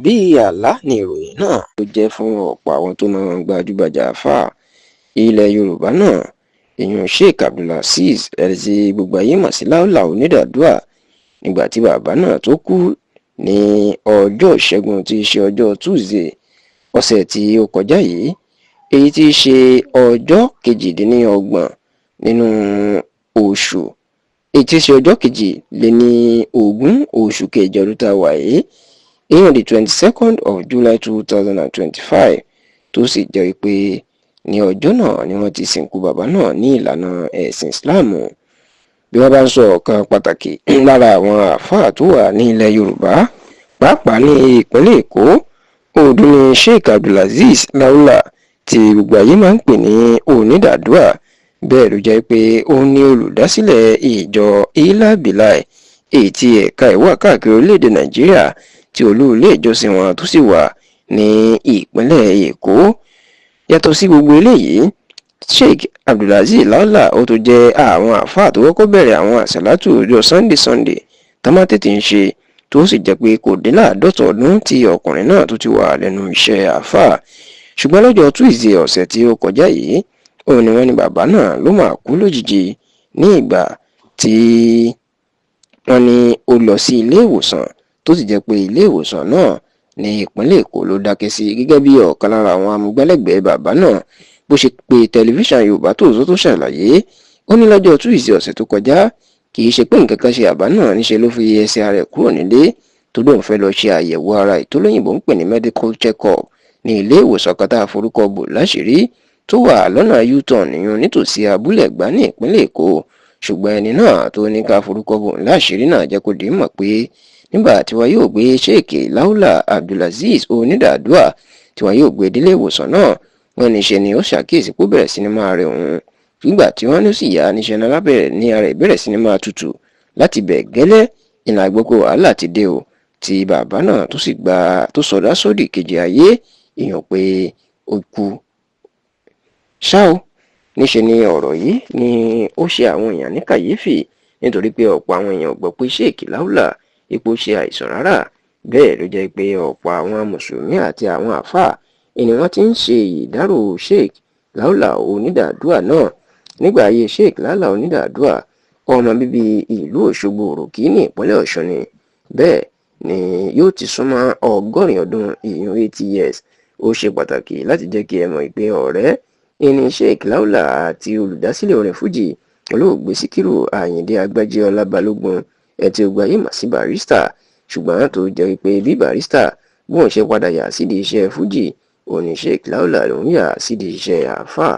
bí àlá ni ìròyìn náà ló jẹ́ fún ọ̀pọ̀ àwọn tó máa ń gbajúgbajà àáfàá ilẹ̀ Yorùbá náà èèyàn Sheikh Abdulazeez ẹni tí gbogbo ayé mọ̀ sí Láúlà Onídàádúrà nígbà tí bàbá náà tó kú ní ọjọ́ Ìṣẹ́gun tí í ṣe ọjọ́ Tuesday ọ̀sẹ̀ tí ó kọjá yìí èyí tí í ṣe ọjọ́ kejìdínlọ́gbọ̀n nínú oṣù èyí tí í ṣe ọjọ́ kejìléníogún oṣù kejì ọdún tá a wà yìí èèyàn the 22nd of July 2025 tó sì jẹ́ pé ní ọjọ́ náà ni wọ́n ti sìnkú bàbá náà ní ìlànà ẹ̀sìn Islam. Bí wọ́n bá ń sọ ọ̀kan pàtàkì lára àwọn àáfàá tó wà ní ilẹ̀ Yorùbá pàápàá ní ìpínlẹ̀ Èkó òdu ni Sheikh Abdulazeez Láúlà tí gbogbo ayé máa ń pè ní Onídàádúrà bẹ́ẹ̀ ló jẹ́ pé ó ní olùdásílẹ̀ ìjọ Ilabilai èyí tí ẹ̀ka ẹ̀ wà káàkiri orílẹ̀-èdè Nàìjíríà tí olú ilé ìjọsìn wọn tó sì wà ní ìpínlẹ̀ Èkó. Yàtọ̀ sí gbogbo eléyìí Sheikh Abdulazeez Láúlà ó tó jẹ́ àwọn àáfàá tó kọ́kọ́ bẹ̀rẹ̀ àwọn àsàlátù ọjọ́ Sunday támá tètè ń ṣe tó sì jẹ́ pé kò dín láàdọ́ta ọdún tí ọkùnrin náà tó ti wà lẹ́nu iṣẹ́ àáfàá. Ṣùgbọ́n lọ́jọ́ Tuesday ọ̀sẹ̀ tí ó kọjá yìí òun ni wọ́n ní bàbá náà ló máa kú lójijì ní ìgbà tí wọ́n ní ó lọ sí ilé ìwòsàn tó sì jẹ́ pé ilé ìwòsàn náà ní ìpínlẹ̀ Èkó ló dákẹ́ sí gẹ́gẹ́ bí ọ̀kan lára àwọn amúgbálẹ́gbẹ̀ẹ́ bàbá náà bó ṣe pe tẹlifíṣàn Yorùbá Tòótọ́ tó ṣàlàyé ó ní lọ́jọ́ Tuesday ọ̀sẹ̀ tó kọjá kì í ṣe pé nǹkan kan ṣe àbá náà níṣe ló fi ẹsẹ̀ ara ẹ̀ kúrò nílé tó lóun fẹ́ lọ ṣe àyẹ̀wò ara ìtòlóyìnbó ń pè ní medical check-up ní ilé ìwòsàn kan tá a forúkọ bò láṣìírí tó wà lọ́nà U-turn nìyẹn nítòsí Abúlé Ẹ̀gbá ní ìpínlẹ̀ Èkó. Ṣùgbọ́n ẹni náà tó ní ká forúkọ bò láṣìírí náà jẹ́ kó dé mọ̀ pé nígbà tí wọn yóò gbé Sheikh Láúlà Abdulazeez Onídàádúrà tí wọn yóò gbé délé ìwòsàn náà wọn níṣe ni ó ṣàkíyèsí pé ó bẹ̀rẹ̀ sí ní máa rẹ̀ òun nígbà tí wọ́n ní sì yá níṣẹ́ náà lábẹ́rẹ̀ ní ara ìbẹ̀rẹ̀ sí ní máa tutù láti bẹ̀ gẹ́lẹ́ ìlànà àgbókò wàhálà ti dé o tí bàbá náà tó sì gba tó sọdá sódì kejì ayé èèyàn pé ó kú. Ṣá o níṣe ni ọ̀rọ̀ yìí ni ó ṣe àwọn èèyàn ní kàyéfì nítorí pé ọ̀pọ̀ àwọn èèyàn gbọ́ pé Sheikh Láúlà ipò ṣe àìsàn rárá bẹ́ẹ̀ ló jẹ́ pé ọ̀pọ̀ àwọn mùsùlùmí àti àwọn àfáà ni wọ́n ti ń ṣe ìdárò Sheikh Láúlà Onídàádúrà náà nígbà ayé Sheikh Láúlà Onídàádúrà ọmọ bíbí ìlú Òṣogbo Òròkì ní ìpínlẹ̀ Ọ̀ṣun ni bẹ́ẹ̀ ni yóò ti súnmọ́ 100 ọdún ìyún 80 years. Ó ṣe pàtàkì láti jẹ́ kí ẹ mọ̀ pé ọ̀rẹ́ ẹni Sheikh Láúlà àti olùdásílẹ̀ orin fújì olóògbé Síkírù Àyìndé Agbájé Ọlábalógun ẹtì ògbà yìí mà sí Barrister ṣùgbọ́n tó jẹ́ pé bí Barrister bóun ṣe padà yà sídìí iṣẹ́ fújì òní Sheikh Láúlà lòún yà sídìí iṣẹ́ àáfàá.